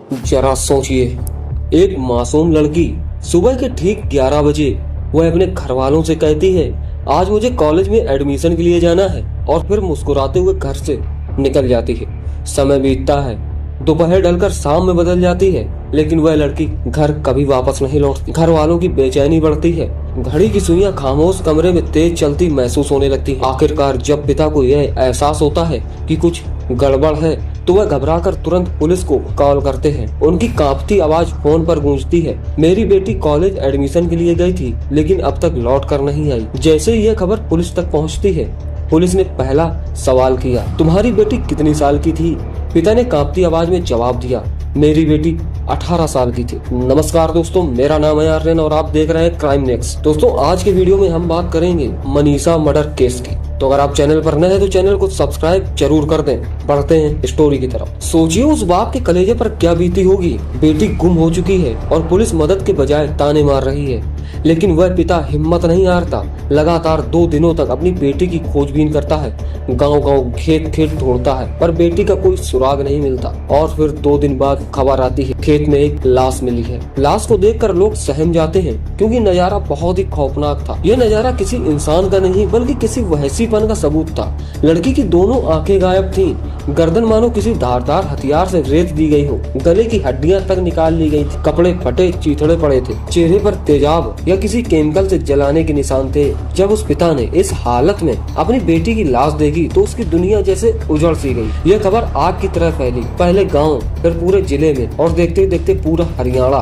जरा सोचिए, एक मासूम लड़की सुबह के ठीक 11 बजे वह अपने घर वालों से कहती है आज मुझे कॉलेज में एडमिशन के लिए जाना है, और फिर मुस्कुराते हुए घर से निकल जाती है। समय बीतता है, दोपहर ढलकर शाम में बदल जाती है, लेकिन वह लड़की घर कभी वापस नहीं लौटती। घर वालों की बेचैनी बढ़ती है। घड़ी की सुइयां खामोश कमरे में तेज चलती महसूस होने लगती है। आखिरकार जब पिता को यह एहसास होता है कि कुछ गड़बड़ है, तो वह घबराकर तुरंत पुलिस को कॉल करते हैं। उनकी कांपती आवाज फोन पर गूंजती है, मेरी बेटी कॉलेज एडमिशन के लिए गई थी, लेकिन अब तक लौट कर नहीं आई। जैसे ही यह खबर पुलिस तक पहुंचती है, पुलिस ने पहला सवाल किया, तुम्हारी बेटी कितनी साल की थी? पिता ने कांपती आवाज में जवाब दिया, मेरी बेटी 18 साल की थी। नमस्कार दोस्तों, मेरा नाम है आर्यन और आप देख रहे हैं क्राइम नेक्स्ट। दोस्तों, आज के वीडियो में हम बात करेंगे मनीषा मर्डर केस की। तो अगर आप चैनल पर नए हैं तो चैनल को सब्सक्राइब जरूर कर दें। बढ़ते हैं स्टोरी की तरफ। सोचिए उस बाप के कलेजे पर क्या बीती होगी। बेटी गुम हो चुकी है और पुलिस मदद के बजाय ताने मार रही है, लेकिन वह पिता हिम्मत नहीं हारता। लगातार 2 दिनों तक अपनी बेटी की खोजबीन करता है, गांव-गांव, खेत-खेत ढूंढता है, पर बेटी का कोई सुराग नहीं मिलता। और फिर 2 दिन बाद खबर आती है, खेत में एक लाश मिली है। लाश को देखकर लोग सहम जाते हैं, क्योंकि नजारा बहुत ही खौफनाक था। यह नजारा किसी इंसान का नहीं बल्कि किसी वहशीपन का सबूत था। लड़की की दोनों आंखें गायब थीं, गर्दन मानो किसी धारदार हथियार से रेत दी गई हो, गले की हड्डियां तक निकाल ली गई थी, कपड़े फटे चीथड़े पड़े थे, चेहरे पर तेजाब या किसी केमिकल से जलाने के निशान थे। जब उस पिता ने इस हालत में अपनी बेटी की लाश देखी तो उसकी दुनिया जैसे उजड़ सी गई। यह खबर आग की तरह फैली, पहले गांव, फिर पूरे जिले में, और देखते देखते पूरा हरियाणा,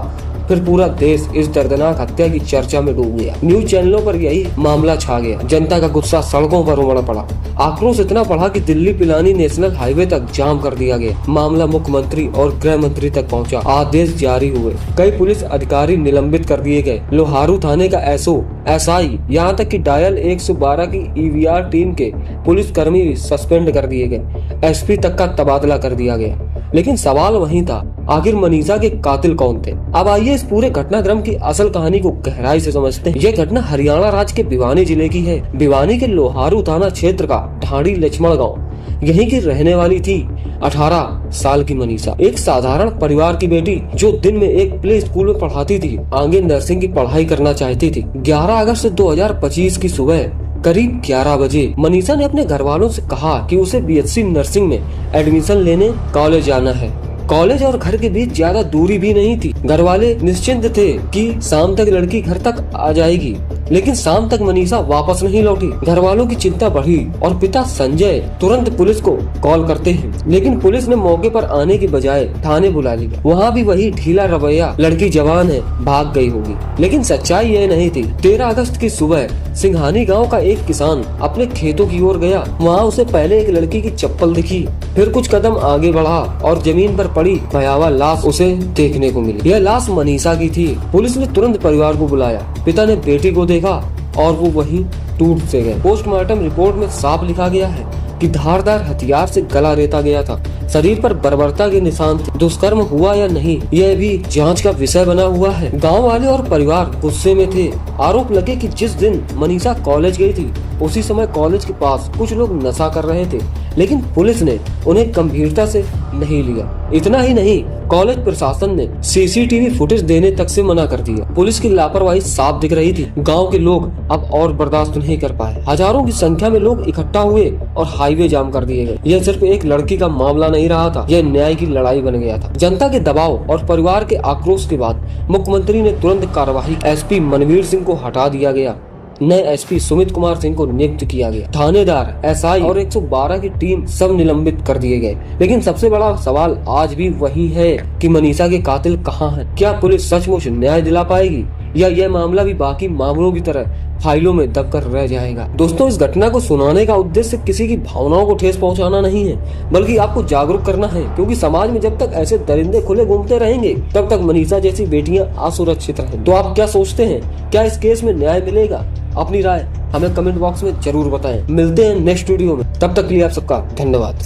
फिर पूरा देश इस दर्दनाक हत्या की चर्चा में डूब गया। न्यूज चैनलों पर यही मामला छा गया। जनता का गुस्सा सड़कों पर उमड़ पड़ा। आक्रोश इतना बढ़ा कि दिल्ली पिलानी नेशनल हाईवे तक जाम कर दिया गया। मामला मुख्यमंत्री और गृह मंत्री तक पहुंचा। आदेश जारी हुए, कई पुलिस अधिकारी निलंबित कर दिए गए। लोहारू थाने का एसओ, एसआई, यहाँ तक कि डायल 112 की ईवीआर टीम के पुलिस कर्मी भी सस्पेंड कर दिए गए। एसपी तक का तबादला कर दिया गया। लेकिन सवाल वही था, आखिर मनीषा के कातिल कौन थे? अब आइए इस पूरे घटनाक्रम की असल कहानी को गहराई से समझते हैं। यह घटना हरियाणा राज्य के भिवानी जिले की है। भिवानी के लोहारू थाना क्षेत्र का ढाड़ी लक्ष्मण गांव, यहीं की रहने वाली थी 18 साल की मनीषा। एक साधारण परिवार की बेटी जो दिन में एक प्ले स्कूल में पढ़ाती थी, आगे नर्सिंग की पढ़ाई करना चाहती थी। 11 अगस्त 2025 की सुबह करीब 11 बजे मनीषा ने अपने घर वालों से कहा कि उसे बीएससी नर्सिंग में एडमिशन लेने कॉलेज जाना है। कॉलेज और घर के बीच ज्यादा दूरी भी नहीं थी। घर वाले निश्चिंत थे कि शाम तक लड़की घर तक आ जाएगी, लेकिन शाम तक मनीषा वापस नहीं लौटी। घर वालों की चिंता बढ़ी और पिता संजय तुरंत पुलिस को कॉल करते हैं, लेकिन पुलिस ने मौके पर आने की बजाय थाने बुला लिया। वहाँ भी वही ढीला रवैया, लड़की जवान है, भाग गई होगी। लेकिन सच्चाई यह नहीं थी। 13 अगस्त की सुबह सिंघानी गांव का एक किसान अपने खेतों की ओर गया। वहाँ उसे पहले एक लड़की की चप्पल दिखी, फिर कुछ कदम आगे बढ़ा और जमीन पर पड़ी भयावह लाश उसे देखने को मिली। यह लाश मनीषा की थी। पुलिस ने तुरंत परिवार को बुलाया। पिता ने बेटी को देखा और वो वहीं टूट से गए। पोस्टमार्टम रिपोर्ट में साफ लिखा गया है कि धारदार हथियार से गला रेता गया था। शरीर पर बर्बरता के निशान थे। दुष्कर्म हुआ या नहीं, यह भी जांच का विषय बना हुआ है। गांव वाले और परिवार गुस्से में थे। आरोप लगे कि जिस दिन मनीषा कॉलेज गई थी, उसी समय कॉलेज के पास कुछ लोग नशा कर रहे थे, लेकिन पुलिस ने उन्हें गंभीरता से नहीं लिया। इतना ही नहीं, कॉलेज प्रशासन ने सीसीटीवी फुटेज देने तक से मना कर दिया। पुलिस की लापरवाही साफ दिख रही थी। गांव के लोग अब और बर्दाश्त नहीं कर पाए। हजारों की संख्या में लोग इकट्ठा हुए और हाईवे जाम कर दिए गए। यह सिर्फ एक लड़की का मामला नहीं रहा था, यह न्याय की लड़ाई बन गया था। जनता के दबाव और परिवार के आक्रोश के बाद मुख्यमंत्री ने तुरंत कार्रवाई। एसपी मनवीर सिंह को हटा दिया गया। नए एसपी सुमित कुमार सिंह को नियुक्त किया गया। थानेदार, एसआई और 112 की टीम सब निलंबित कर दिए गए। लेकिन सबसे बड़ा सवाल आज भी वही है कि मनीषा के कातिल कहाँ हैं? क्या पुलिस सचमुच न्याय दिला पाएगी, या यह मामला भी बाकी मामलों की तरह फाइलों में दबकर रह जाएगा? दोस्तों, इस घटना को सुनाने का उद्देश्य किसी की भावनाओं को ठेस पहुंचाना नहीं है, बल्कि आपको जागरूक करना है, क्योंकि समाज में जब तक ऐसे दरिंदे खुले घूमते रहेंगे, तब तक मनीषा जैसी बेटियां असुरक्षित रहें। तो आप क्या सोचते हैं, क्या इस केस में न्याय मिलेगा? अपनी राय हमें कमेंट बॉक्स में जरूर बताएं। मिलते हैं नेक्स्ट वीडियो में, तब तक के लिए आप सबका धन्यवाद।